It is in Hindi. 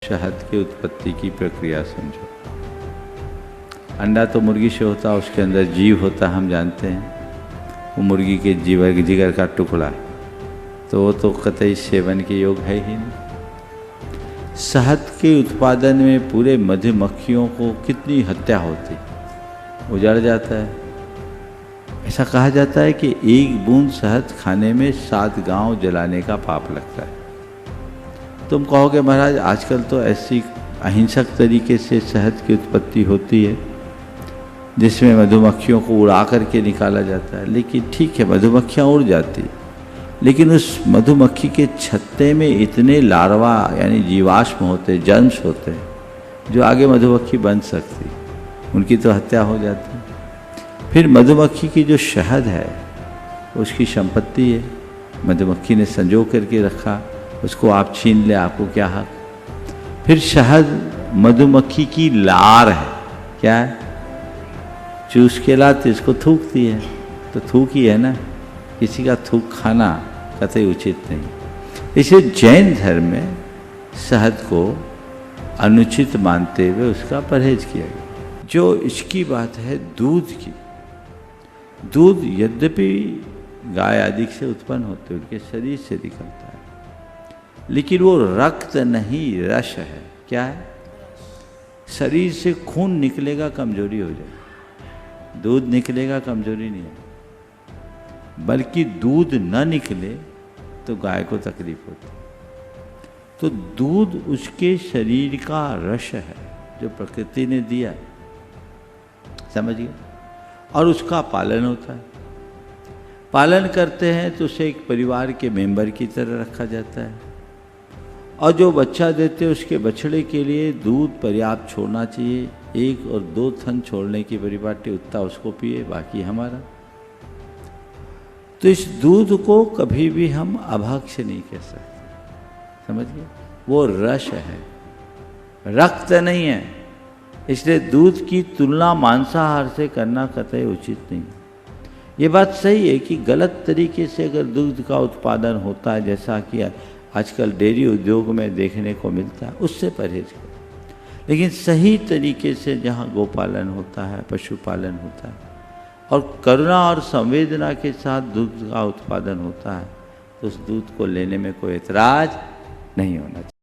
शहद की उत्पत्ति की प्रक्रिया समझो। अंडा तो मुर्गी से होता, उसके अंदर जीव होता, हम जानते हैं। वो मुर्गी के जिगर का टुकड़ा है, तो वो तो कतई सेवन के योग है ही नहीं। शहद के उत्पादन में पूरे मधुमक्खियों को कितनी हत्या होती, उजड़ जाता है। ऐसा कहा जाता है कि एक बूंद शहद खाने में 7 गांव जलाने का पाप लगता है। तुम कहोगे महाराज आजकल तो ऐसी अहिंसक तरीके से शहद की उत्पत्ति होती है जिसमें मधुमक्खियों को उड़ा करके निकाला जाता है। लेकिन ठीक है, मधुमक्खियाँ उड़ जाती, लेकिन उस मधुमक्खी के छत्ते में इतने लार्वा यानी जीवाश्म होते, जर्म्स होते हैं जो आगे मधुमक्खी बन सकती, उनकी तो हत्या हो जाती है। फिर मधुमक्खी की जो शहद है उसकी संपत्ति है, मधुमक्खी ने संजो करके रखा, उसको आप छीन ले, आपको क्या हक। फिर शहद मधुमक्खी की लार है, क्या है, चूस के लाते इसको थूकती है, तो थूक ही है ना, किसी का थूक खाना कतई उचित नहीं। इसलिए जैन धर्म में शहद को अनुचित मानते हुए उसका परहेज किया गया। जो इसकी बात है दूध की, दूध यद्यपि गाय आदि से उत्पन्न होते, उनके शरीर से निकलता है, लेकिन वो रक्त नहीं, रस है। क्या है, शरीर से खून निकलेगा कमजोरी हो जाए, दूध निकलेगा कमजोरी नहीं है, बल्कि दूध न निकले तो गाय को तकलीफ होती। तो दूध उसके शरीर का रस है जो प्रकृति ने दिया, समझिए, और उसका पालन होता है। पालन करते हैं तो उसे एक परिवार के मेंबर की तरह रखा जाता है, और जो बच्चा देते हैं उसके बछड़े के लिए दूध पर्याप्त छोड़ना चाहिए। 1 और 2 थन छोड़ने की परिपाटी, उतना उसको पिए, बाकी हमारा। तो इस दूध को कभी भी हम अभक्ष्य नहीं कह सकते, समझिए, वो रस है, रक्त नहीं है। इसलिए दूध की तुलना मांसाहार से करना कतई उचित नहीं। ये बात सही है कि गलत तरीके से अगर दूध का उत्पादन होता है, जैसा कि आजकल डेयरी उद्योग में देखने को मिलता है, उससे परहेज करें। लेकिन सही तरीके से जहाँ गोपालन होता है, पशुपालन होता है, और करुणा और संवेदना के साथ दूध का उत्पादन होता है, तो उस दूध को लेने में कोई ऐतराज नहीं होना चाहिए।